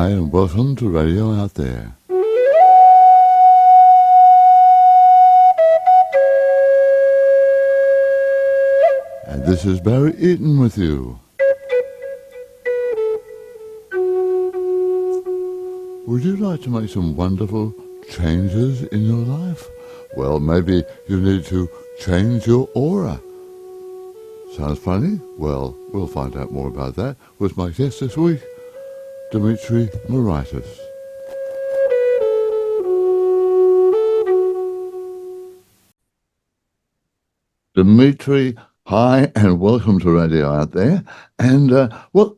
Hi, and welcome to Radio Out There. And this is Barry Eaton with you. Would you like to make some wonderful changes in your life? Well, maybe you need to change your aura. Sounds funny? Well, we'll find out more about that with my guest this week, Dimitri Moraitis. Dimitri, hi, and welcome to Radio Out There. And, well,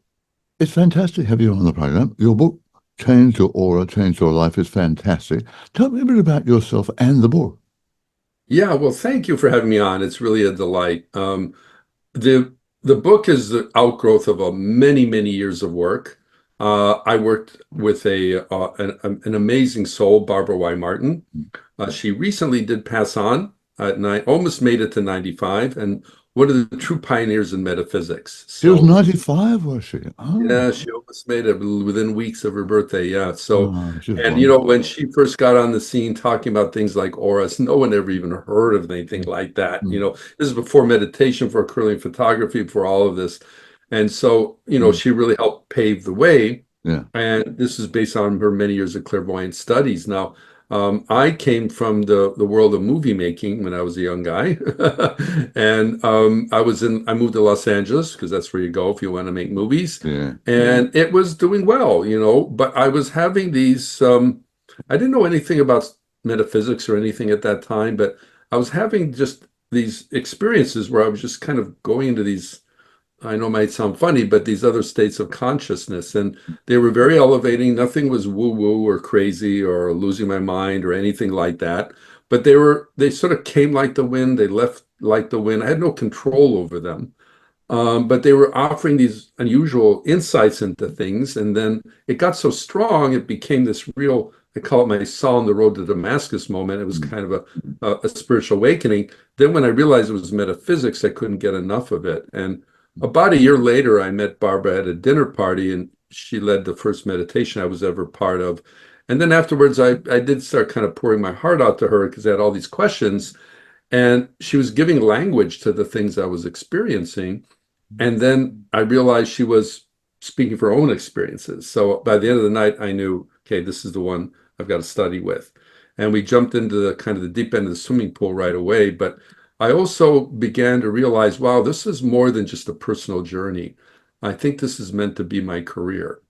it's fantastic to have you on the program. Your book, Change Your Aura, Change Your Life, is fantastic. Tell me a bit about yourself and the book. Yeah, well, thank you for having me on. It's really a delight. The book is the outgrowth of many years of work. I worked with an amazing soul, Barbara Y. Martin. She recently did pass on at almost made it to 95, and one of the true pioneers in metaphysics. She was So 95, was she? Oh, yeah, she almost made it within weeks of her birthday. Yeah. So, she's and wonderful. when she first got on the scene talking about things like auras, no one ever even heard of anything like that. Mm, This is before meditation, for curling photography, before all of this. And so, mm, she really helped pave the way. yeah. And this is based on her many years of clairvoyant studies. Now, I came from the world of movie making when I was a young guy, and I moved to Los Angeles because that's where you go if you want to make movies, Yeah. and it was doing well, but I was having these. I didn't know anything about metaphysics or anything at that time, but I was having just these experiences where I was just kind of going into these. I know it might sound funny, but these other states of consciousness, and they were very elevating. Nothing was woo-woo or crazy or losing my mind or anything like that. But they sort of came like the wind, they left like the wind. I had no control over them. But they were offering these unusual insights into things. And then it got so strong, it became this real, I call it my Saul on the road to Damascus moment. It was Mm, kind of a spiritual awakening. Then when I realized it was metaphysics, I couldn't get enough of it. And about a year later, I met Barbara at a dinner party, and she led the first meditation I was ever part of. And then afterwards, I did start kind of pouring my heart out to her because I had all these questions. And she was giving language to the things I was experiencing. And then I realized she was speaking of her own experiences. So by the end of the night, I knew, okay, this is the one I've got to study with. And we jumped into the kind of the deep end of the swimming pool right away. But I also began to realize, wow, this is more than just a personal journey. I think this is meant to be my career.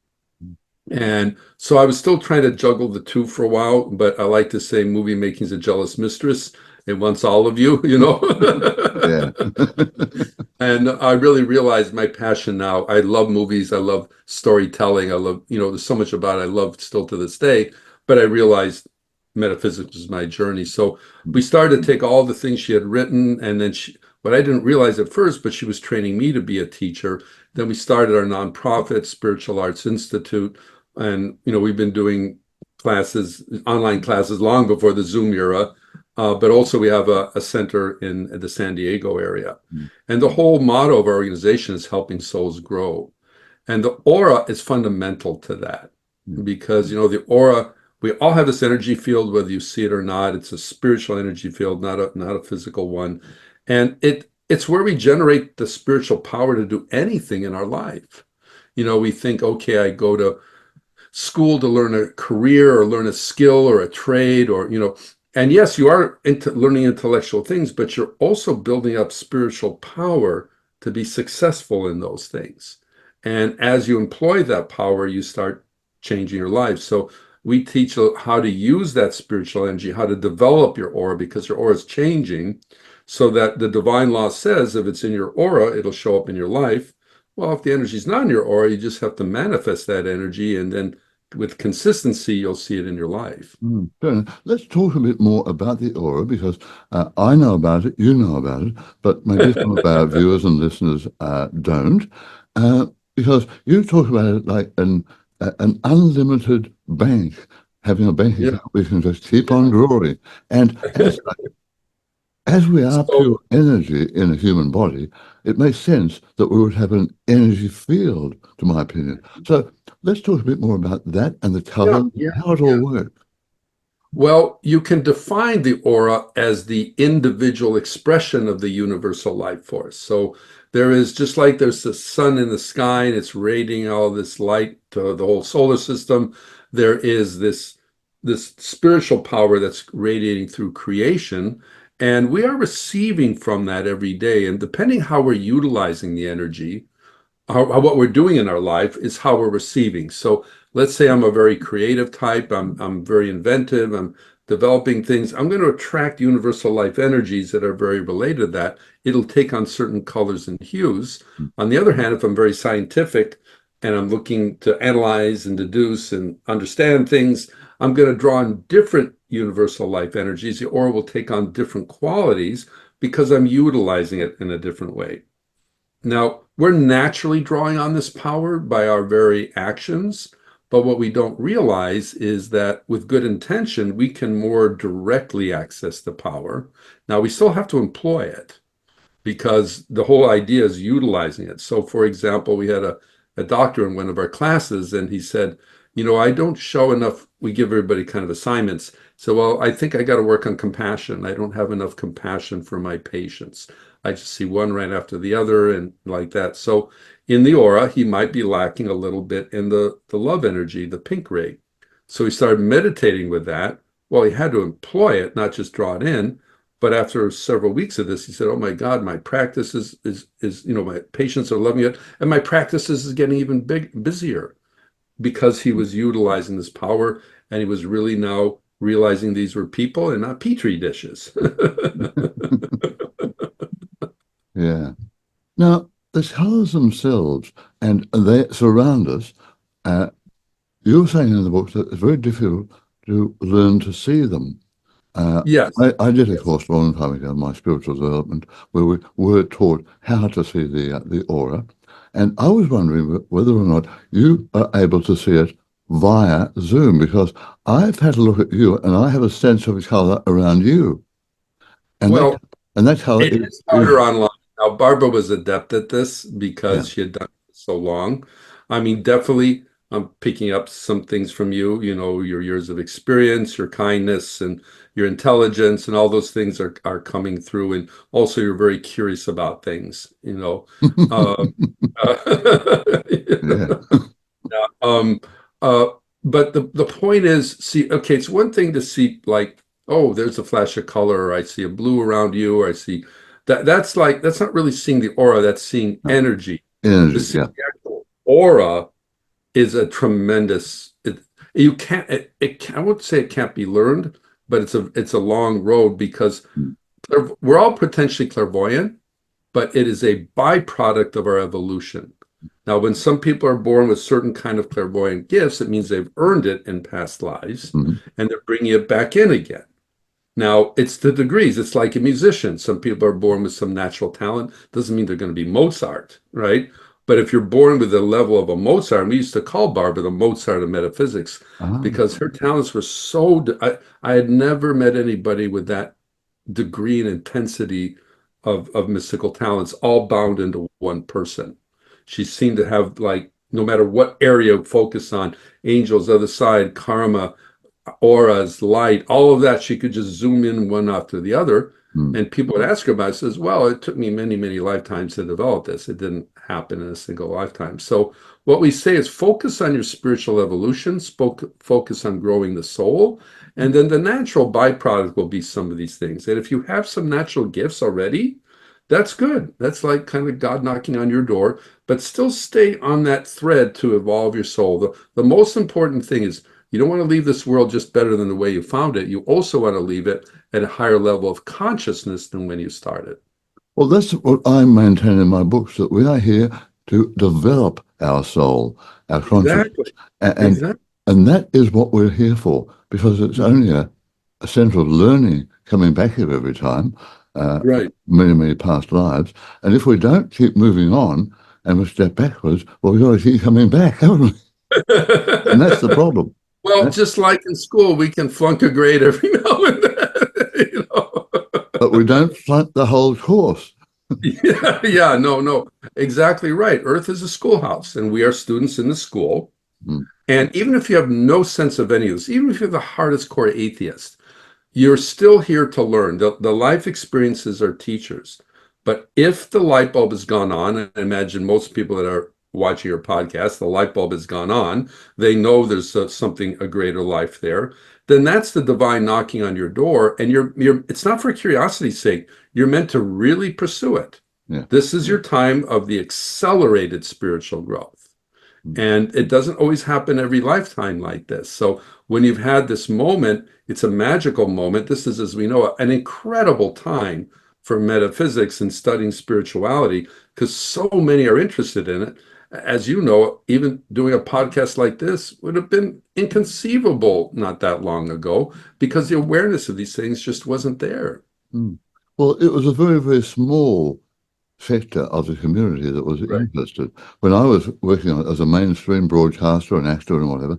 And so I was still trying to juggle the two for a while, but I like to say movie making is a jealous mistress. It wants all of you, you know. yeah. And I really realized my passion now. I love movies. I love storytelling. I love, there's so much about it I love still to this day. But I realized metaphysics was my journey. So we started to take all the things she had written, and then what I didn't realize at first, but she was training me to be a teacher. Then we started our nonprofit, Spiritual Arts Institute, and we've been doing classes, online classes, long before the Zoom era. But also we have a center in the San Diego area. Mm, And the whole motto of our organization is helping souls grow. And the aura is fundamental to that mm, because, the aura, we all have this energy field, whether you see it or not. It's a spiritual energy field, not a physical one. And it's where we generate the spiritual power to do anything in our life. We think, okay, I go to school to learn a career or learn a skill or a trade or, and yes, you are into learning intellectual things, but you're also building up spiritual power to be successful in those things. And as you employ that power, you start changing your life. So we teach how to use that spiritual energy, how to develop your aura, because your aura is changing, so that the divine law says if it's in your aura, it'll show up in your life. Well, if the energy is not in your aura, you just have to manifest that energy, and then with consistency, you'll see it in your life. mm. Fair enough. Let's talk a bit more about the aura because I know about it, you know about it, but maybe some of our viewers and listeners don't. Because you talk about it like an unlimited bank, having a bank Yeah. account we can just keep on drawing. And as as we are So pure energy in a human body, it makes sense that we would have an energy field, to my opinion. So let's talk a bit more about that and the yeah, color, yeah, how it all yeah. works. Well, you can define the aura as the individual expression of the universal life force. So there is just like there's the sun in the sky and it's radiating all this light to the whole solar system, there is this spiritual power that's radiating through creation, and we are receiving from that every day. And depending how we're utilizing the energy, what we're doing in our life is how we're receiving. So let's say I'm a very creative type, I'm very inventive, I'm developing things. I'm going to attract universal life energies that are very related to that. It'll take on certain colors and hues. On the other hand, if I'm very scientific and I'm looking to analyze and deduce and understand things, I'm going to draw on different universal life energies. The aura will take on different qualities because I'm utilizing it in a different way. Now, we're naturally drawing on this power by our very actions, but what we don't realize is that with good intention, we can more directly access the power. Now, we still have to employ it because the whole idea is utilizing it. So, for example, we had a doctor in one of our classes, and he said, I don't show enough. We give everybody kind of assignments. So, well, I think I got to work on compassion. I don't have enough compassion for my patients. I just see one right after the other and like that. So, in the aura, he might be lacking a little bit in the love energy, the pink ray. So, he started meditating with that. Well, he had to employ it, not just draw it in. But after several weeks of this, he said, "Oh my God, my practice is my patients are loving it, and my practice is getting even busier because he was utilizing this power, and he was really now realizing these were people and not petri dishes." Yeah. Now, the colors themselves and they surround us. Uh, you're saying in the book that it's very difficult to learn to see them. Uh, Yes, I did a yes. course a long time ago, my spiritual development, where we were taught how to see the aura, and I was wondering whether or not you are able to see it via Zoom, because I've had a look at you and I have a sense of color around you, and Well, that color it is is harder online. Now, Barbara was adept at this yeah. because she had done it so long. I mean, definitely, I'm picking up some things from you, your years of experience, your kindness, and your intelligence, and all those things are coming through. And also, you're very curious about things. Um, Yeah. Um, uh, but the point is, see, okay, it's one thing to see like, oh, there's a flash of color, or I see a blue around you, or I see that's not really seeing the aura, that's seeing No, energy. To energy, see yeah. the actual aura is a tremendous you can't I won't say it can't be learned, but it's a long road because Mm, we're all potentially clairvoyant, but it is a byproduct of our evolution. Now, when some people are born with certain kind of clairvoyant gifts, it means they've earned it in past lives, mm, and they're bringing it back in again. Now, it's the degrees. It's like a musician. Some people are born with some natural talent. Doesn't mean they're going to be Mozart, right? But if you're born with the level of a Mozart, and we used to call Barbara the Mozart of metaphysics ah, because her talents were so. I had never met anybody with that degree and intensity of mystical talents all bound into one person. She seemed to have like no matter what area focus on, angels, other side, karma, auras, light, all of that, she could just zoom in one after the other. mm. And people would ask her about it, says, well, it took me many, many lifetimes to develop this. It didn't happen in a single lifetime. So what we say is focus on your spiritual evolution, focus on growing the soul, and then the natural byproduct will be some of these things. And if you have some natural gifts already, that's good. That's like kind of God knocking on your door, but still stay on that thread to evolve your soul. The most important thing is you don't want to leave this world just better than the way you found it. You also want to leave it at a higher level of consciousness than when you started. Well, that's what I maintain in my books, that we are here to develop our soul, our consciousness. Exactly. And, Exactly. and that is what we're here for, because it's only a centre of learning coming back here every time, Right. many, many past lives. And if we don't keep moving on and we step backwards, well, we've got to keep coming back, haven't we? And that's the problem. Well, That- just like in school, we can flunk a grade every now and then. But we don't flunk the whole course. Yeah, yeah, no, no, exactly right. Earth is a schoolhouse, and we are students in the school. Mm, And even if you have no sense of any of this, even if you're the hardest core atheist, you're still here to learn. The life experiences are teachers. But if the light bulb has gone on, and I imagine most people that are watching your podcast, the light bulb has gone on, they know there's something, a greater life there, then that's the divine knocking on your door. And it's not for curiosity's sake. You're meant to really pursue it. yeah. This is your time of the accelerated spiritual growth. Mm, And it doesn't always happen every lifetime like this. So when you've had this moment, it's a magical moment. This is, as we know, an incredible time for metaphysics and studying spirituality because so many are interested in it. As you know, even doing a podcast like this would have been inconceivable not that long ago because the awareness of these things just wasn't there. mm. Well, it was a very, very small sector of the community that was Right. interested. When I was working on it as a mainstream broadcaster and actor and whatever,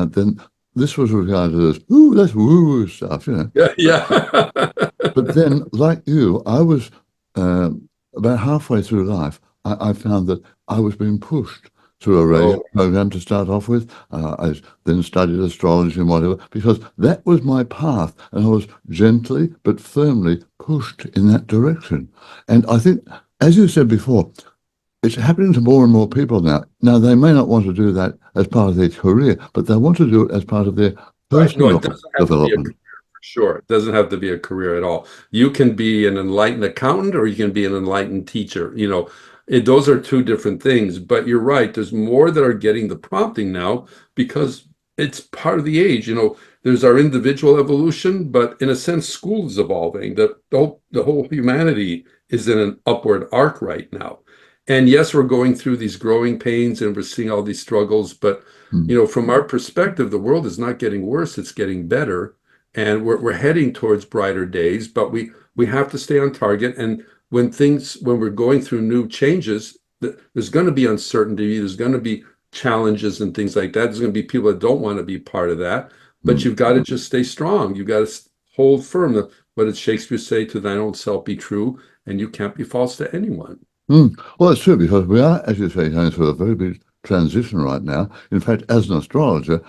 then this was regarded as, ooh, that's woo-woo stuff, you know. Yeah, yeah. But then, like you, I was about halfway through life, I found that I was being pushed through a radio Oh, program to start off with. I then studied astrology and whatever, because that was my path, and I was gently but firmly pushed in that direction. And I think, as you said before, it's happening to more and more people now. Now, they may not want to do that as part of their career, but they want to do it as part of their right. No, personal it doesn't have to be a development. career for sure. It doesn't have to be a career at all. You can be an enlightened accountant or you can be an enlightened teacher. Those are two different things. But you're right. There's more that are getting the prompting now because it's part of the age. There's our individual evolution, but in a sense, school is evolving. The whole humanity is in an upward arc right now. And yes, we're going through these growing pains and we're seeing all these struggles, but Mm, from our perspective, the world is not getting worse, it's getting better. And we're heading towards brighter days, but we have to stay on target. And when we're going through new changes, there's going to be uncertainty, there's going to be challenges and things like that. There's going to be people that don't want to be part of that, but mm. you've got to just stay strong. You've got to hold firm. What did Shakespeare say? To thine own self be true, and you can't be false to anyone. Well, it's true because we are, as you say, going through a very big transition right now. In fact, as an astrologer,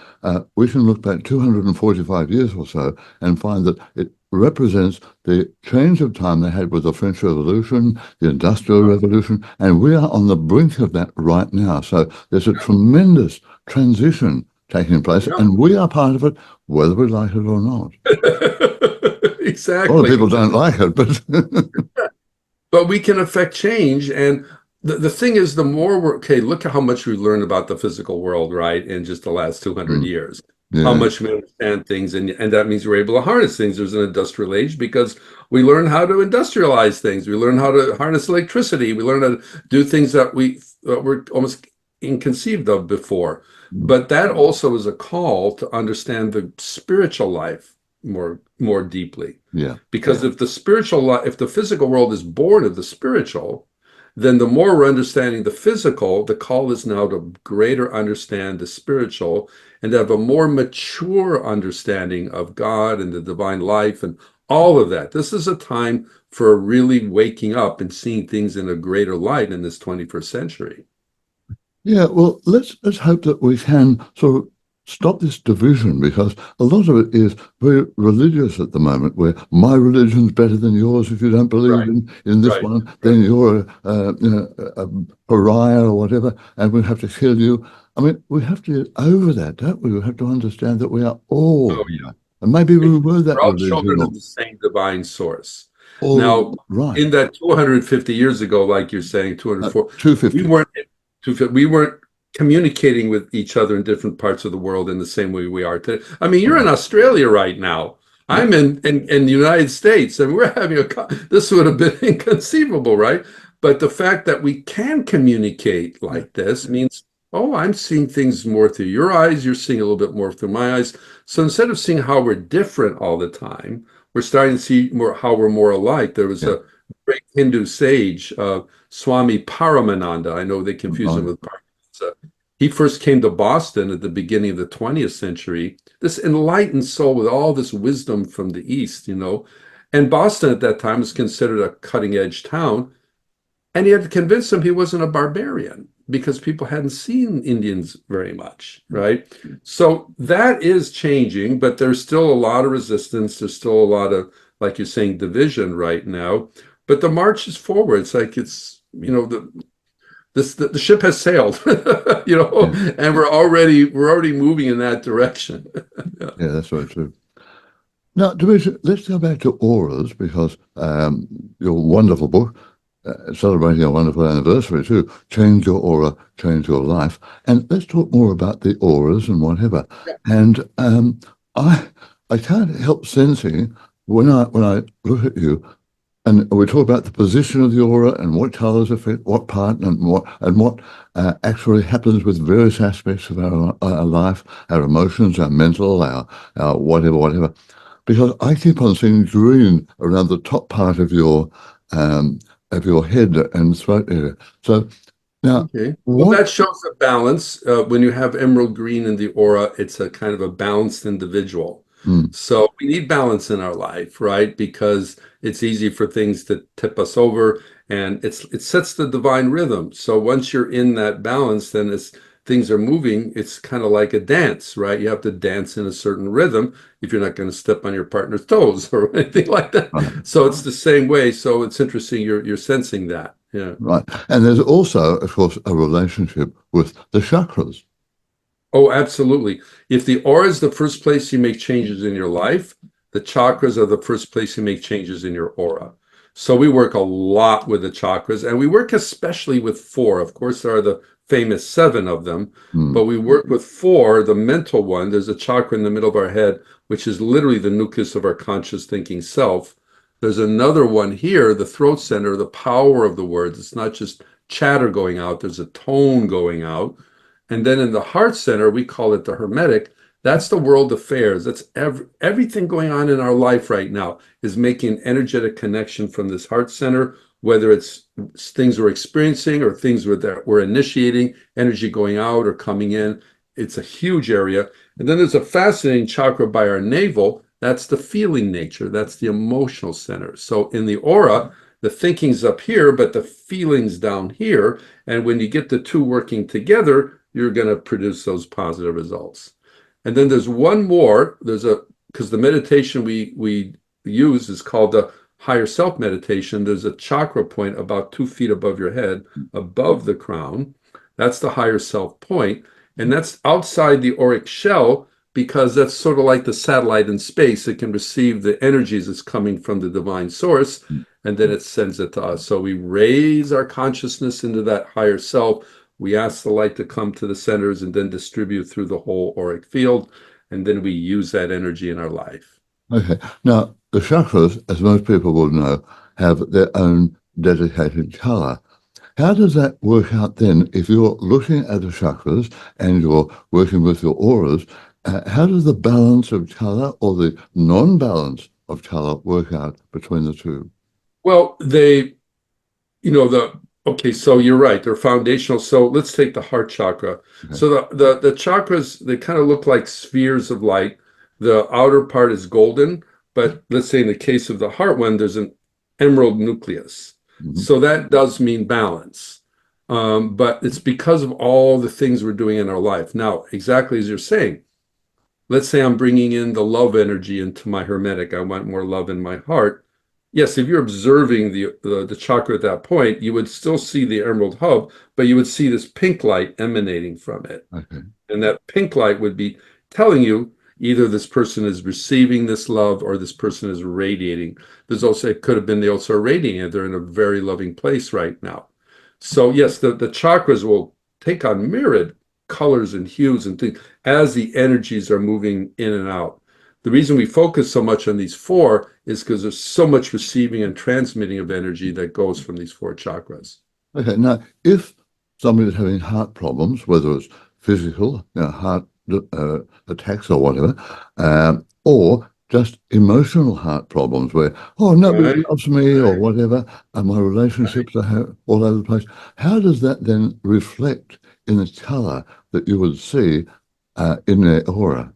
we can look back 245 years or so and find that it represents the change of time they had with the French Revolution, the Industrial Revolution, and we are on the brink of that right now. So there's a tremendous transition taking place, Yeah. and we are part of it, whether we like it or not. A lot of Exactly. people don't like it, but But we can affect change. And the thing is, the more okay, look at how much we learned about the physical world, right, in just the last 200 Mm, years. How yeah, much we understand things, and that means we're able to harness things. There's an industrial age because we learn how to industrialize things. We learn how to harness electricity. We learn how to do things that we were almost inconceived of before. mm, But that also is a call to understand the spiritual life more deeply. yeah, Because if if the physical world is born of the spiritual, then the more we're understanding the physical, the call is now to greater understand the spiritual and to have a more mature understanding of God and the divine life and all of that. This is a time for really waking up and seeing things in a greater light in this 21st century. yeah. Well, let's hope that we can sort of stop this division because a lot of it is very religious at the moment, where my religion's better than yours. If you don't believe Right, in this right, one, right. then you're a pariah or whatever, and we have to kill you. I mean, we have to get over that, don't we? We have to understand that we are all Oh, here, and maybe yeah. we were that We're all religion children of the same divine source. all Now, right. in that 250 years ago, like you're saying, 204, we 250. weren't we weren't communicating with each other in different parts of the world in the same way we are today. I mean, you're Right. in Australia right now. Yeah. I'm in the United States, and we're having this would have been inconceivable, right? But the fact that we can communicate Yeah. like this means, oh, I'm seeing things more through your eyes. You're seeing a little bit more through my eyes. So instead of seeing how we're different all the time, we're starting to see more how we're more alike. There was Yeah. a great Hindu sage, Swami Paramananda. I know they confuse him Right. with Paramahansa. He first came to Boston at the beginning of the 20th century. This enlightened soul with all this wisdom from the East, And Boston at that time was considered a cutting edge town. And he had to convince them he wasn't a barbarian because people hadn't seen Indians very much, right? So that is changing, but there's still a lot of resistance. There's still a lot of, like you're saying, division right now. But the march is forward. It's like the ship has sailed, Yeah, and we're already moving in that direction. Yeah. yeah, that's very true. Now, Dimitri, let's go back to auras because your wonderful book, celebrating a wonderful anniversary too, Change Your Aura, Change Your Life. And let's talk more about the auras and whatever. And I I can't help sensing when I look at you, and we talk about the position of the aura and what colors affect what part and what actually happens with various aspects of our life, our emotions, our mental, our whatever. Because I keep on seeing green around the top part of your head and throat area. So now, Okay. Well, what? that shows a balance. When you have emerald green in the aura, it's a kind of a balanced individual. Mm, So we need balance in our life, right? Because it's easy for things to tip us over, and it sets the divine rhythm. So once you're in that balance, then as things are moving, it's kind of like a dance, right? You have to dance in a certain rhythm if you're not going to step on your partner's toes or anything like that. right, So it's the same way. So it's interesting you're sensing that. Yeah. right. And there's also, of course, a relationship with the chakras. Oh, absolutely. If the aura is the first place you make changes in your life, the chakras are the first place you make changes in your aura. So we work a lot with the chakras, and we work especially with four. Of course, there are the famous seven of them, Mm, but we work with four, the mental one. There's a chakra in the middle of our head, which is literally the nucleus of our conscious thinking self. There's another one here, the throat center, the power of the words. It's not just chatter going out, there's a tone going out. And then in the heart center, we call it the hermetic. That's the world affairs. That's everything going on in our life right now is making energetic connection from this heart center, whether it's things we're experiencing or things that we're initiating, energy going out or coming in. It's a huge area. And then there's a fascinating chakra by our navel. That's the feeling nature. That's the emotional center. So in the aura, the thinking's up here, but the feeling's down here. And when you get the two working together, you're going to produce those positive results. And then there's one more. Because the meditation we use is called the higher self meditation. There's a chakra point about 2 feet above your head, above the crown. That's the higher self point. And that's outside the auric shell because that's sort of like the satellite in space. It can receive the energies that's coming from the divine source, and then it sends it to us. So we raise our consciousness into that higher self. We ask the light to come to the centers and then distribute through the whole auric field. And then we use that energy in our life. okay. Now, the chakras, as most people will know, have their own dedicated color. How does that work out then if you're looking at the chakras and you're working with your auras? How does the balance of color or the non-balance of color work out between the two? Well, okay, so you're right, they're foundational. So let's take the heart chakra. Okay. So the chakras, they kind of look like spheres of light. The outer part is golden, but let's say in the case of the heart one, there's an emerald nucleus. Mhm. So that does mean balance. But it's because of all the things we're doing in our life. Now, exactly as you're saying, let's say I'm bringing in the love energy into my hermetic. I want more love in my heart. Yes, if you're observing the chakra at that point, you would still see the emerald hub, but you would see this pink light emanating from it. Okay. And that pink light would be telling you either this person is receiving this love or this person is radiating. There's also, it could have been they also are radiating. They're in a very loving place right now. So yes, the chakras will take on myriad colors and hues and things as the energies are moving in and out. The reason we focus so much on these four is because there's so much receiving and transmitting of energy that goes from these four chakras. Okay. Now, if somebody is having heart problems, whether it's physical, heart attacks or whatever, or just emotional heart problems where, oh, nobody Right, loves me or right, whatever, and my right. relationships are all over the place. How does that then reflect in the color that you would see in their aura?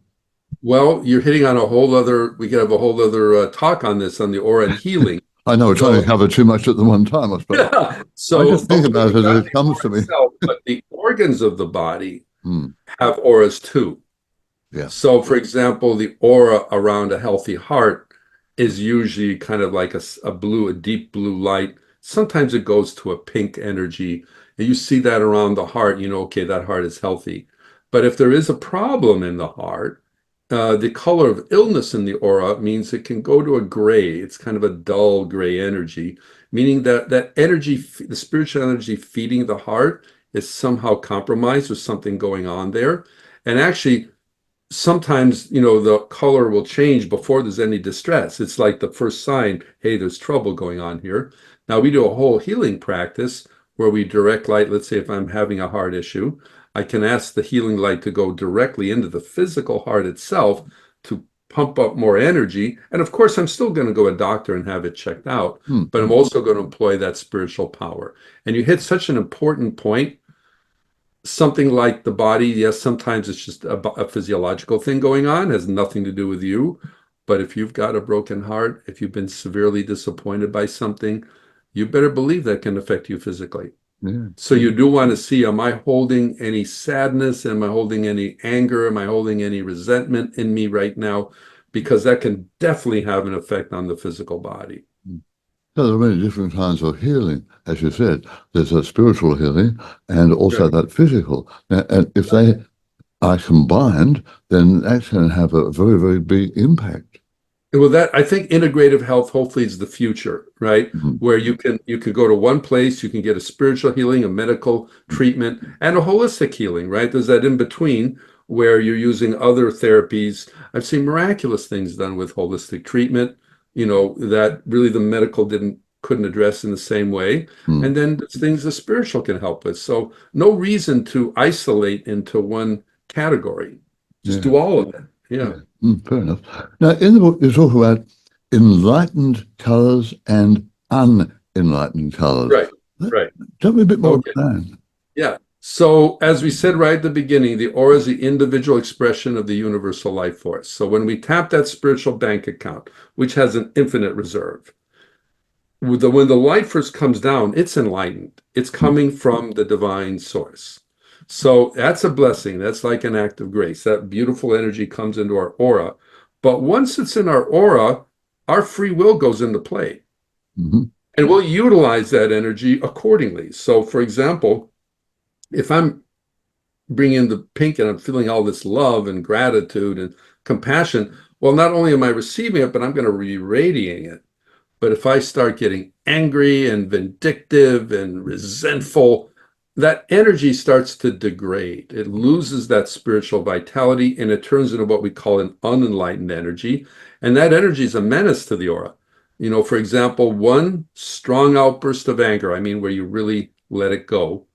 Well, you're hitting on a whole other, we could have a whole other talk on this, on the aura and healing. I know we're trying to So, cover too much at the one time, I suppose. yeah. I So, just think okay, about we it as got it the comes aura to me. itself, but the organs of the body Hmm. have auras too. Yeah. So, for example, the aura around a healthy heart is usually kind of like a blue, a deep blue light. Sometimes it goes to a pink energy. And you see that around the heart, you know, okay, that heart is healthy. But if there is a problem in the heart, the color of illness in the aura means it can go to a gray. It's kind of a dull gray energy, meaning that that energy, the spiritual energy feeding the heart is somehow compromised. There's something going on there. And actually, sometimes, you know, the color will change before there's any distress. It's like the first sign, hey, there's trouble going on here. Now we do a whole healing practice where we direct light. Let's say if I'm having a heart issue, I can ask the healing light to go directly into the physical heart itself to pump up more energy. And of course, I'm still going to go to a doctor and have it checked out, Hmm. but I'm also going to employ that spiritual power. And you hit such an important point. Something like the body, yes, sometimes it's just a physiological thing going on, has nothing to do with you. But if you've got a broken heart, if you've been severely disappointed by something, you better believe that can affect you physically. Yeah. So you do want to see, am I holding any sadness? Am I holding any anger? Am I holding any resentment in me right now? Because that can definitely have an effect on the physical body. So there are many different kinds of healing, as you said. There's a spiritual healing and also Right. that physical. And if they are combined, then that can have a very, very big impact. Well, that I think integrative health hopefully is the future, right? Mhm. Where you can go to one place, you can get a spiritual healing, a medical treatment, and a holistic healing, right? There's that in between where you're using other therapies. I've seen miraculous things done with holistic treatment, you know, that really the medical didn't couldn't address in the same way. Mm. And then there's things the spiritual can help with. So no reason to isolate into one category. Just Yeah, do all of it. Yeah. yeah. Fair enough. Now, in the book, you talk about enlightened colors and unenlightened colors. Right. Right. Tell me a bit more about Okay. that. Yeah. So, as we said right at the beginning, the aura is the individual expression of the universal life force. So, when we tap that spiritual bank account, which has an infinite reserve, when the light force comes down, it's enlightened. It's coming from the divine source. So, that's a blessing. That's like an act of grace. That beautiful energy comes into our aura. But once it's in our aura, our free will goes into play. Mhm. And we'll utilize that energy accordingly. So, for example, if I'm bringing in the pink and I'm feeling all this love and gratitude and compassion, well, not only am I receiving it, but I'm going to be radiating it. But if I start getting angry and vindictive and resentful, that energy starts to degrade. It loses that spiritual vitality and it turns into what we call an unenlightened energy. And that energy is a menace to the aura. You know, for example, one strong outburst of anger, I mean, where you really let it go,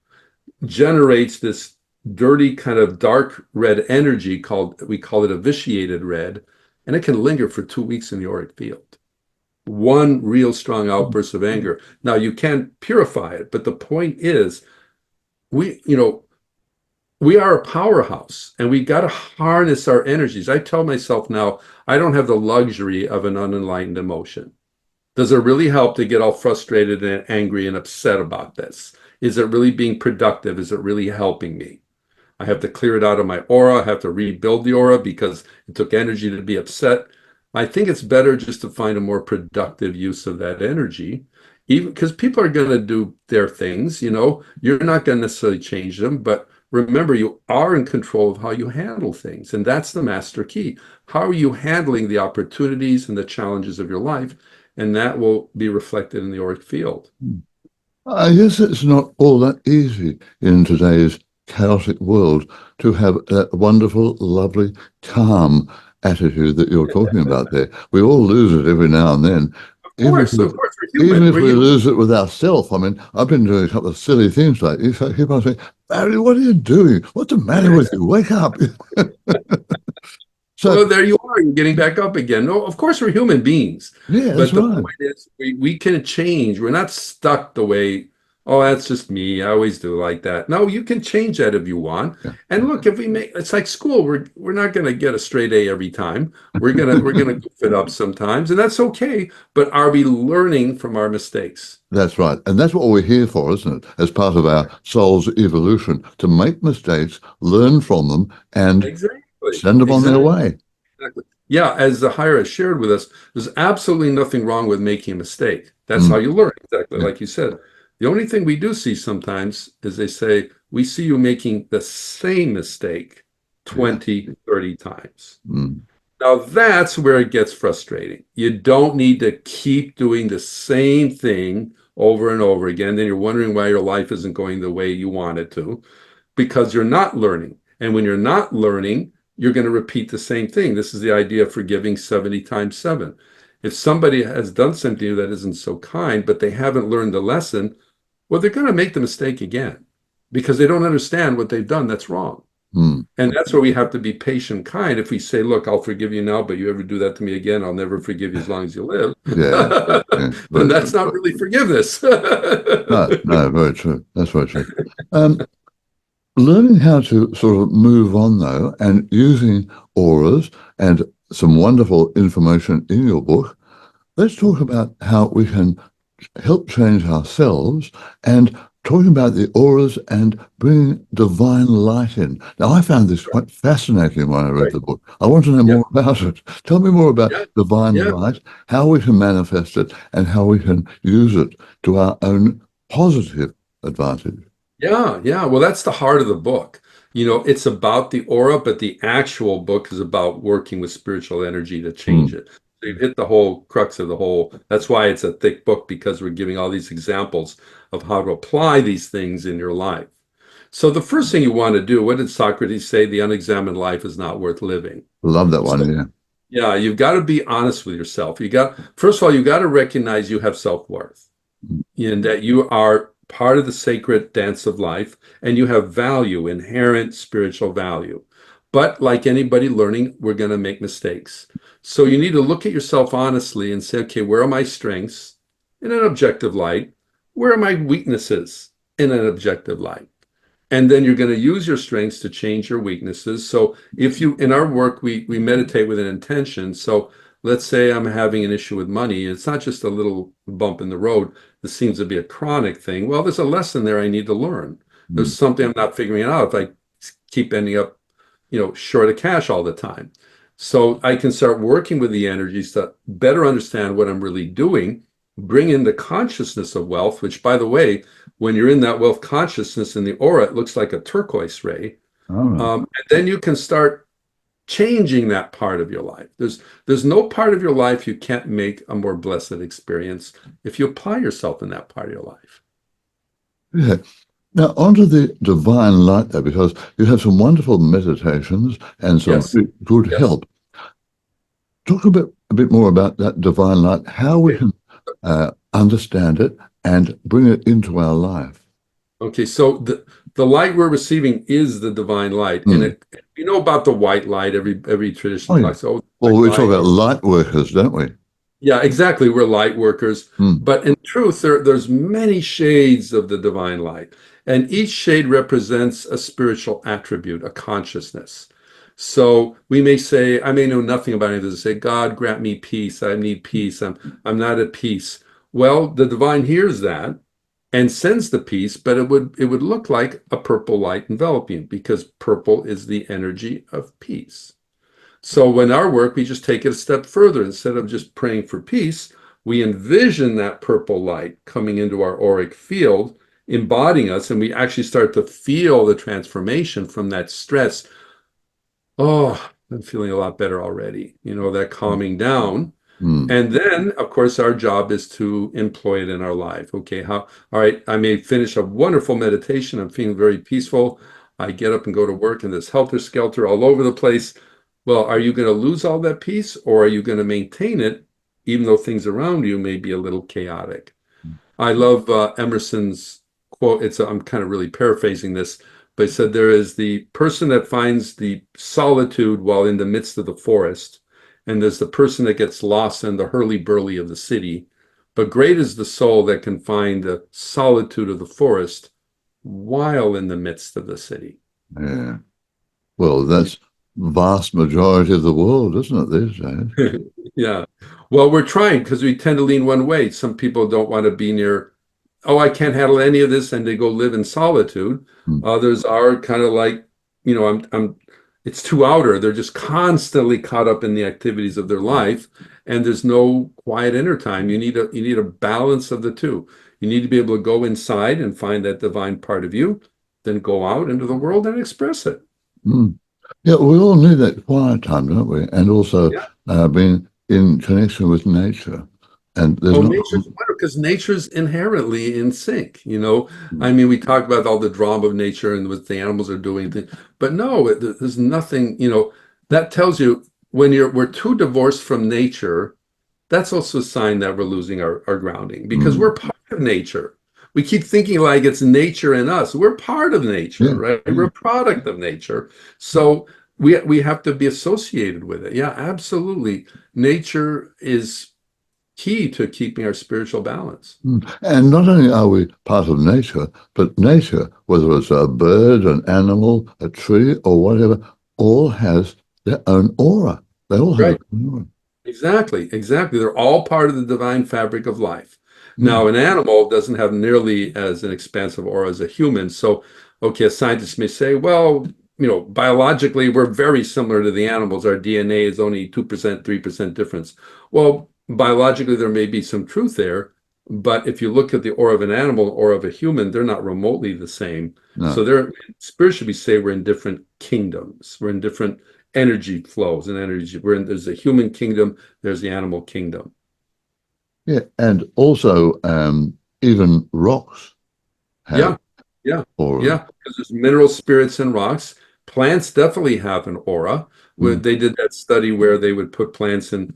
generates this dirty kind of dark red energy called, we call it a vitiated red, and it can linger for 2 weeks in the auric field. One real strong outburst of anger. Now you can purify it, but the point is you know, we are a powerhouse and we got to harness our energies. I tell myself now, I don't have the luxury of an unenlightened emotion. Does it really help to get all frustrated and angry and upset about this? Is it really being productive? Is it really helping me? I have to clear it out of my aura. I have to rebuild the aura because it took energy to be upset. I think it's better just to find a more productive use of that energy, even because people are going to do their things. You know, you're not going to necessarily change them, but remember, you are in control of how you handle things. And that's the master key. How are you handling the opportunities and the challenges of your life? And that will be reflected in the auric field. I guess it's not all that easy in today's chaotic world to have that wonderful, lovely, calm attitude that you're talking about there. We all lose it every now and then. Even if we, Of course, we're even human. if We're we human. lose it with ourselves. I mean, I've been doing a couple of silly things like this. I keep on saying, Barry, what are you doing? What's the matter with you? Wake up. So, Well, there you are. You're getting back up again. No, of course, we're human beings. yeah, that's But the right. point is, we can change. We're not stuck the way Oh, that's just me. I always do like that. No, you can change that if you want. Yeah. And look, if we make it's like school, we're not going to get a straight A every time. We're gonna goof it up sometimes, and that's okay. But are we learning from our mistakes? That's right. And that's what we're here for, isn't it? As part of our soul's evolution, to make mistakes, learn from them, and Exactly. send them on their Exactly. way. Exactly. Yeah, as the hire has shared with us, there's absolutely nothing wrong with making a mistake. That's how Mm, you learn, exactly yeah, like you said. The only thing we do see sometimes is they say, we see you making the same mistake yeah. 20, 30 times. Mm, Now that's where it gets frustrating. You don't need to keep doing the same thing over and over again. Then you're wondering why your life isn't going the way you want it to because you're not learning. And when you're not learning, you're going to repeat the same thing. This is the idea of forgiving 70 times 7. If somebody has done something to you that isn't so kind, but they haven't learned the lesson, well, they're going to make the mistake again because they don't understand what they've done that's wrong. mm, And that's where we have to be patient, kind. If we say, look, I'll forgive you now, but you ever do that to me again, I'll never forgive you as long as you live, yeah, yeah, then very that's true. not really forgiveness. No, no, very true. That's very true. Um, Learning how to sort of move on, though, and using auras and some wonderful information in your book, let's talk about how we can help change ourselves and talking about the auras and bringing divine light in. Now, I found this quite fascinating when I read Right. the book. I want to know Yeah. more about it. Tell me more about Yeah. divine Yeah. light, how we can manifest it, and how we can use it to our own positive advantage. Yeah, yeah. Well, that's the heart of the book. It's about the aura, but the actual book is about working with spiritual energy to change Mm, it. So you've hit the whole crux of the whole. That's why it's a thick book, because we're giving all these examples of how to apply these things in your life. So the first thing you want to do, what did Socrates say? The unexamined life is not worth living. love that So one, yeah. yeah, you've got to be honest with yourself. First of all, you got to recognize you have self-worth in that you are part of the sacred dance of life and you have value, inherent spiritual value. But like anybody learning, we're going to make mistakes. So you need to look at yourself honestly and say, okay, where are my strengths in an objective light? Where are my weaknesses in an objective light? And then you're going to use your strengths to change your weaknesses. So if you in our work we meditate with an intention. So let's say I'm having an issue with money. It's not just a little bump in the road. This seems to be a chronic thing. Well, there's a lesson there I need to learn. There's Mm, something I'm not figuring out if I keep ending up, short of cash all the time. So I can start working with the energies to better understand what I'm really doing, bring in the consciousness of wealth, which, by the way, when you're in that wealth consciousness in the aura, it looks like a turquoise ray. all right. And then you can start changing that part of your life. There's no part of your life you can't make a more blessed experience if you apply yourself in that part of your life. Yeah. Now, onto the divine light there, because you have some wonderful meditations and some Yes, good yes. help. Talk a bit more about that divine light, how we Okay. can understand it and bring it into our life. Okay, so the light we're receiving is the divine light, and Mm. it you know about the white light. Every tradition Oh, yeah. talks, oh, Well, white we talk light. about light workers, don't we? Yeah, exactly. We're light workers, Mm. but in truth, there's many shades of the divine light, and each shade represents a spiritual attribute, a consciousness. So we may say, I may know nothing about any of this. Say, God, grant me peace. I need peace. I'm not at peace. Well, the divine hears that and sends the peace, but it would look like a purple light enveloping it because purple is the energy of peace. So when our work, we just take it a step further. Instead of just praying for peace, we envision that purple light coming into our auric field, embodying us, and we actually start to feel the transformation from that stress. Oh, I'm feeling a lot better already. That calming down. Mm. And then, of course, our job is to employ it in our life. Okay, all right, I may finish a wonderful meditation. I'm feeling very peaceful. I get up and go to work and there's helter-skelter all over the place. Well, are you going to lose all that peace or are you going to maintain it, even though things around you may be a little chaotic? I love Emerson's quote. I'm kind of really paraphrasing this, but he said there is the person that finds the solitude while in the midst of the forest, and there's the person that gets lost in the hurly-burly of the city. But great is the soul that can find the solitude of the forest while in the midst of the city. Yeah. Well, that's vast majority of the world, isn't it, these days? Yeah. Well, we're trying because we tend to lean one way. Some people don't want to be near, oh, I can't handle any of this, and they go live in solitude. Mm. Others are kind of like, it's too outer. They're just constantly caught up in the activities of their life, and there's no quiet inner time. You need a balance of the two. You need to be able to go inside and find that divine part of you, then go out into the world and express it. Mm. Yeah, we all need that quiet time, don't we? And also Yeah. being in connection with nature. And there's Oh, not. nature's wonderful because nature's inherently in sync. Mm. I mean, we talk about all the drama of nature and what the animals are doing, but no, there's nothing. That tells you when we're too divorced from nature. That's also a sign that we're losing our grounding because Mm. we're part of nature. We keep thinking like it's nature and us. We're part of nature, Yeah, right? We're yeah. a product of nature. So we have to be associated with it. Yeah, absolutely. Nature is key to keeping our spiritual balance. Mm. And not only are we part of nature, but nature, whether it's a bird, an animal, a tree, or whatever, all has their own aura. They all have Right. their own aura. Exactly, exactly. They're all part of the divine fabric of life. Mm. Now, an animal doesn't have nearly as an expansive aura as a human. So, okay, a scientist may say, well, biologically, we're very similar to the animals. Our DNA is only 2%, 3% difference. Well, biologically, there may be some truth there. But if you look at the aura of an animal or of a human, they're not remotely the same. So No. spiritually, we say we're in different kingdoms. We're in different energy flows and energy. There's a human kingdom, there's the animal kingdom. Yeah, and also even rocks have Yeah, yeah, auras. yeah. Because there's mineral spirits in rocks. Plants definitely have an aura. Where Mm. they did that study where they would put plants in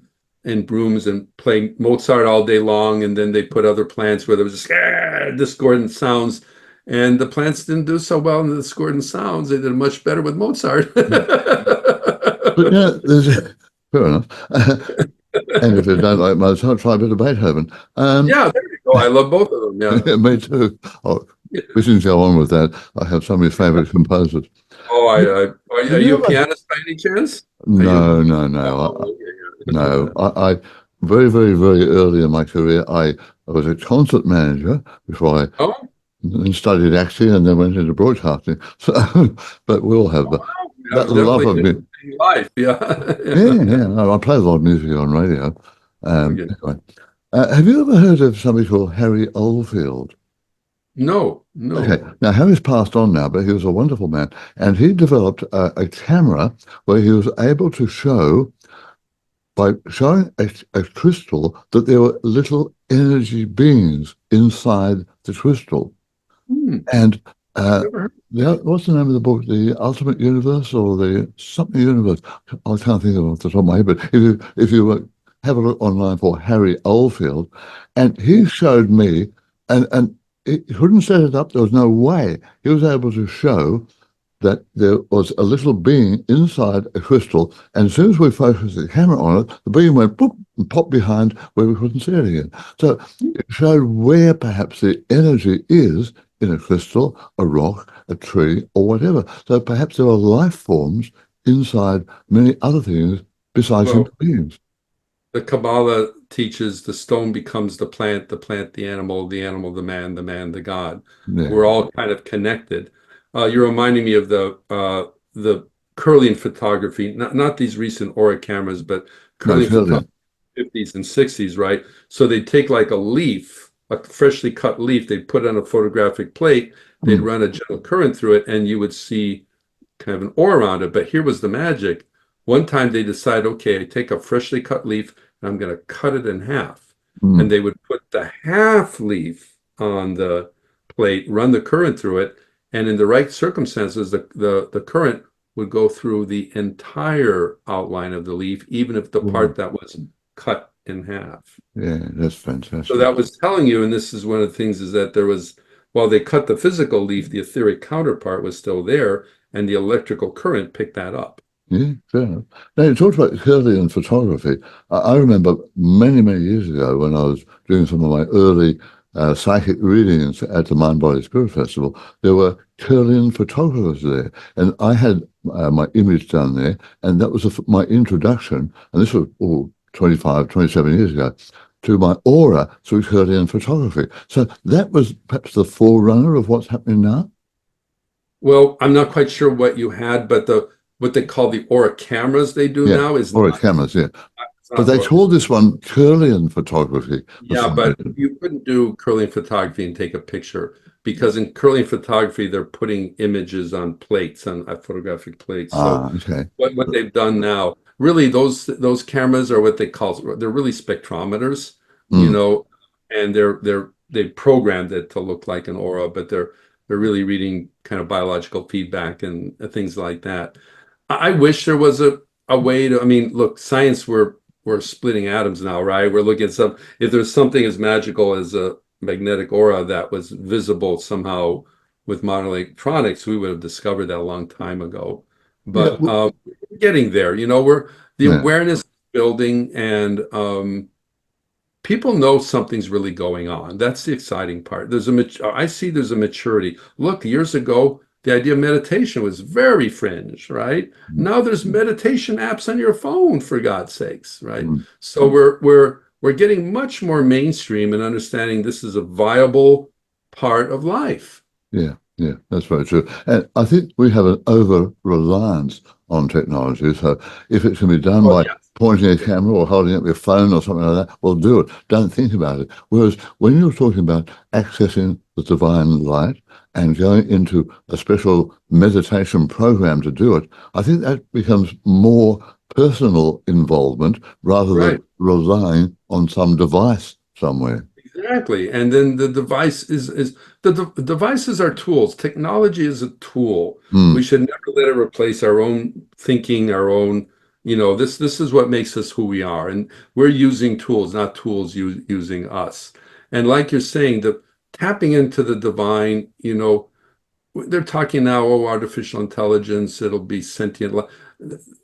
rooms and play Mozart all day long, and then they put other plants where there was just discordant sounds. And the plants didn't do so well in the discordant sounds. They did much better with Mozart. But yeah, there's fair enough. And if you don't like Mozart, try a bit of Beethoven. Yeah, there you go. I love both of them. Yeah. Me too. Oh, Yeah. we can go on with that. I have so many favorite composers. Oh, Have are have you you a ever? pianist by any chance? Are you? No, no, no. Oh, No, yeah. I very, very, very early in my career, I was a concert manager before I Oh, then studied acting and then went into broadcasting. So, but we all have wow. That that was love definitely of an music. interesting life. Yeah. Yeah, Yeah. yeah. No, I play a lot of music on radio. Okay. Anyway, have you ever heard of somebody called Harry Oldfield? No, Okay, no. now Harry's passed on now, but he was a wonderful man, and he developed a camera where he was able to show by showing a crystal that there were little energy beings inside the crystal. Hmm, And never heard. what's the name of the book? The Ultimate Universe or the something universe? I can't think of it off the top of my head. But if you have a look online for Harry Oldfield, and he showed me, and he couldn't set it up. There was no way he was able to show that there was a little being inside a crystal, and as soon as we focused the camera on it, the being went boop and popped behind where we couldn't see it again. So it showed where perhaps the energy is in a crystal, a rock, a tree, or whatever. So perhaps there are life forms inside many other things besides human Well, beings. the Kabbalah teaches the stone becomes the plant the animal, the man the God. Yeah, We're all kind of connected. You're reminding me of the Kirlian photography, not these recent Aura cameras, but no, Kirlian certainly. photography 50s and 60s, right? So they'd take like a leaf, a freshly cut leaf, they'd put it on a photographic plate, they'd Mm, run a gentle current through it, and you would see kind of an aura around it. But here was the magic. One time they decide, okay, I take a freshly cut leaf and I'm going to cut it in half. And mm. they would put the half leaf on the plate, run the current through it, and in the right circumstances, the current would go through the entire outline of the leaf, even if the Wow. part that was cut in half. Yeah, that's So fantastic. that was telling you, and this is one of the things, is that while they cut the physical leaf, the etheric counterpart was still there, and the electrical current picked that up. Yeah, fair enough. Now, you talked about curly and photography. I remember many, many years ago when I was doing some of my early psychic readings at the Mind Body Spirit Festival, there were Curlian photographers there. And I had my image done there, and that was my introduction. And this was 25, 27 years ago to my aura through Curlian photography. So that was perhaps the forerunner of what's happening now. Well, I'm not quite sure what you had, but the what they call the aura cameras they do Yeah, now is aura cameras, yeah. But not they aura. called this one Curlian photography for Yeah, some but reason. you couldn't do curling photography and take a picture because in curling photography, they're putting images on plates, on photographic plates. So Ah, okay. what they've done now, really those cameras are what they call they're really spectrometers, you Mm, know, and they programmed it to look like an aura, but they're really reading kind of biological feedback and things like that. I wish there was a way to, I mean, look, science, we're splitting atoms now, right? We're looking at some, if there's something as magical as a magnetic aura that was visible somehow with modern electronics, we would have discovered that a long time ago. yeah, But we're getting there, we're the yeah, awareness is building and people know something's really going on. That's the exciting part. I see there's a maturity. Look, years ago, the idea of meditation was very fringe, right? Now there's meditation apps on your phone, for God's sakes, right? mm, So we're getting much more mainstream and understanding this is a viable part of life. yeah, yeah, that's very true. And I think we have an over reliance on technology. So if it can be done Oh, by yes. pointing a camera or holding up your phone or something like that, well, do it. Don't think about it. Whereas when you're talking about accessing the divine light and going into a special meditation program to do it, I think that becomes more personal involvement rather Right. than relying on some device somewhere. Exactly. And then the device is devices are tools. Technology is a tool. We Mm, should never let it replace our own thinking, our own, this is what makes us who we are. And we're using tools, not tools using us. And like you're saying, the tapping into the divine, they're talking now, oh, artificial intelligence, it'll be sentient.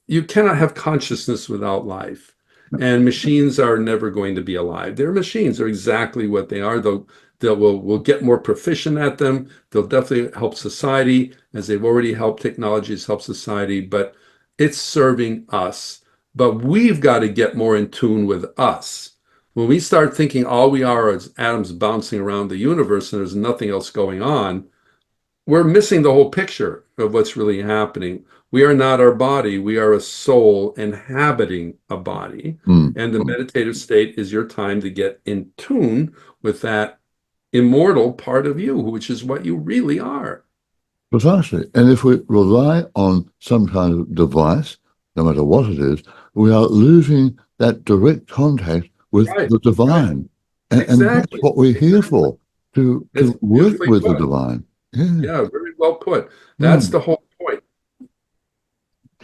You cannot have consciousness without life. And machines are never going to be alive. They're machines. They're exactly what they are. We'll get more proficient at them. They'll definitely help society, as they've already helped technologies help society, but it's serving us. But we've got to get more in tune with us. When we start thinking all we are is atoms bouncing around the universe and there's nothing else going on, we're missing the whole picture of what's really happening. We are not our body. We are a soul inhabiting a body. mm. And the meditative state is your time to get in tune with that immortal part of you, which is what you really are. Precisely. And if we rely on some kind of device, no matter what it is, we are losing that direct contact with Right, the right. divine. And that's Exactly. what we're here Exactly. for, to It's work beautifully with the put. divine. Yeah. Yeah, very well put. That's Mm. the whole point.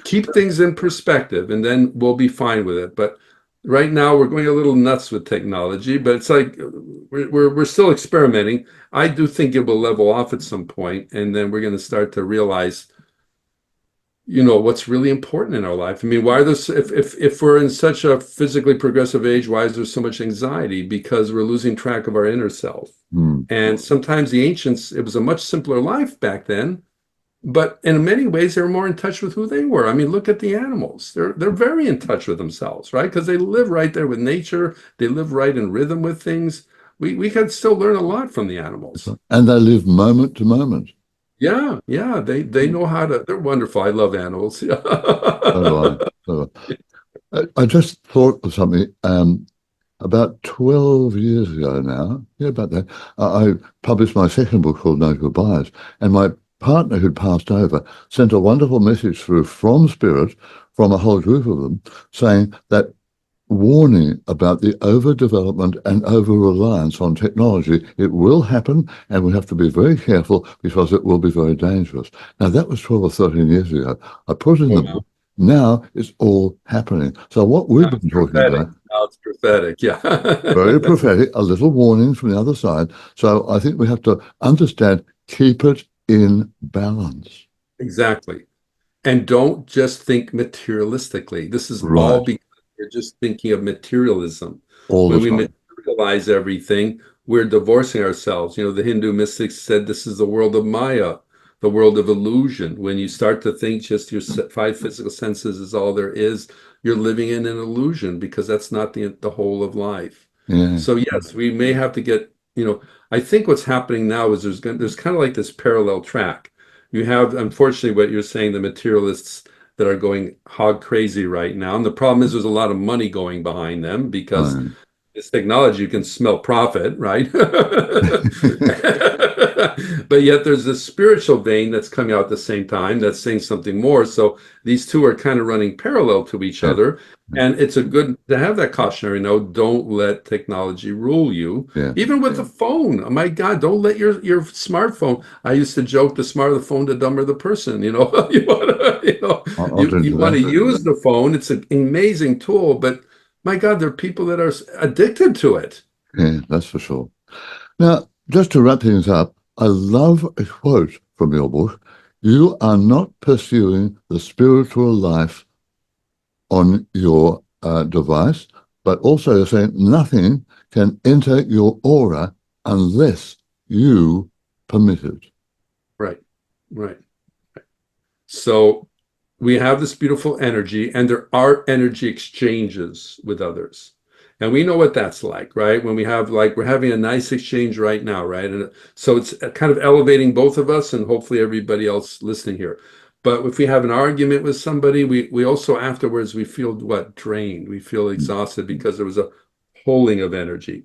Keep things in perspective and then we'll be fine with it. But right now we're going a little nuts with technology, but it's like we're still experimenting. I do think it will level off at some point, and then we're going to start to realize, what's really important in our life. I mean, why this if we're in such a physically progressive age, why is there so much anxiety? Because we're losing track of our inner self. Mm. And sometimes the ancients, it was a much simpler life back then. But in many ways, they were more in touch with who they were. I mean, look at the animals. They're very in touch with themselves, right? Because they live right there with nature. They live right in rhythm with things. We can still learn a lot from the animals. And they live moment to moment. Yeah, yeah. They know how to. They're wonderful. I love animals. So do I. So do I just thought of something. About 12 years ago now, yeah, about that, I published my second book called No Goodbyes, and my partner who'd passed over sent a wonderful message through from Spirit, from a whole group of them, saying that warning about the overdevelopment and over-reliance on technology. It will happen, and we have to be very careful because it will be very dangerous. Now, that was 12 or 13 years ago. I put it in Oh, the wow. book. Now it's all happening. So what we've Now been it's talking prophetic. about, Now it's prophetic. Yeah. very prophetic, a little warning from the other side. So I think we have to understand, keep it in balance. Exactly. And don't just think materialistically. This is all Right. because we're just thinking of materialism. All the When we time. materialize everything, we're divorcing ourselves. You know, the Hindu mystics said this is the world of Maya, the world of illusion. When you start to think just your five physical senses is all there is, you're living in an illusion because that's not the whole of life. Yeah. So yes, we may have to get, I think what's happening now is there's kind of like this parallel track. You have, unfortunately, what you're saying, the materialists that are going hog crazy right now. And the problem is there's a lot of money going behind them because Right. this technology, you can smell profit, right? But yet there's this spiritual vein that's coming out at the same time that's saying something more. So these two are kind of running parallel to each Yeah. other. And it's a good to have that cautionary note. Don't let technology rule you. Yeah. Even with the phone. Oh my God, don't let your smartphone. I used to joke, the smarter the phone, the dumber the person. You want to, I'll you, drink you to want to that. use the phone. It's an amazing tool, but my God, there are people that are addicted to it. Yeah, that's for sure. Now, just to wrap things up, I love a quote from your book. You are not pursuing the spiritual life on your device, but also you're saying nothing can enter your aura unless you permit it. Right, right. So we have this beautiful energy, and there are energy exchanges with others. And we know what that's like, right? When we have, like, we're having a nice exchange right now, right? And so it's kind of elevating both of us and hopefully everybody else listening here. But if we have an argument with somebody, we also afterwards, we feel what? Drained. We feel exhausted because there was a pulling of energy.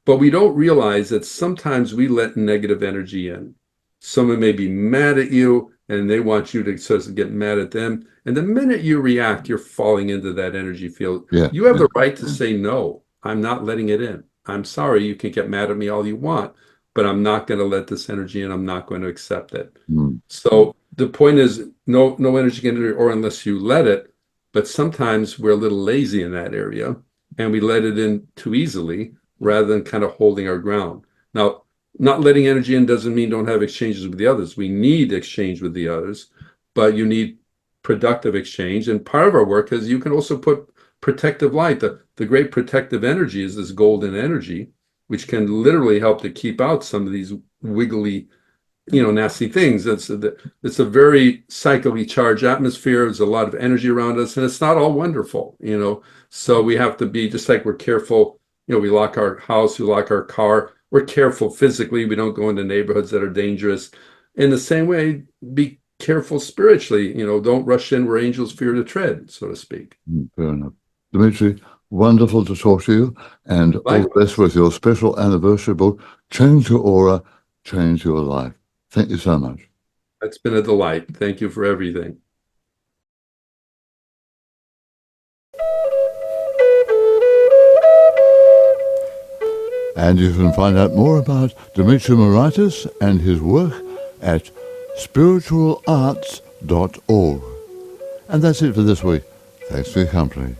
But we don't realize that sometimes we let negative energy in. Someone may be mad at you and they want you to sort of get mad at them. And the minute you react, you're falling into that energy field. Yeah, You have yeah. the right to say, no, I'm not letting it in. I'm sorry, you can get mad at me all you want, but I'm not going to let this energy in. I'm not going to accept it. Mm. So the point is no energy can enter or unless you let it. But sometimes we're a little lazy in that area and we let it in too easily rather than kind of holding our ground. Now, not letting energy in doesn't mean don't have exchanges with the others. We need exchange with the others, but you need productive exchange. And part of our work is you can also put protective light. The great protective energy is this golden energy, which can literally help to keep out some of these wiggly, nasty things. It's a very psychically charged atmosphere. There's a lot of energy around us, and it's not all wonderful. So we have to be just like we're careful. We lock our house, we lock our car. We're careful physically. We don't go into neighborhoods that are dangerous. In the same way, be careful spiritually. Don't rush in where angels fear to tread, so to speak. Fair enough. Dimitri, wonderful to talk to you, and all the best Likewise, with your special anniversary book, Change Your Aura, Change Your Life. Thank you so much. it's been a delight. Thank you for everything. And you can find out more about Dimitri Moraitis and his work at spiritualarts.org. And that's it for this week. Thanks for your company.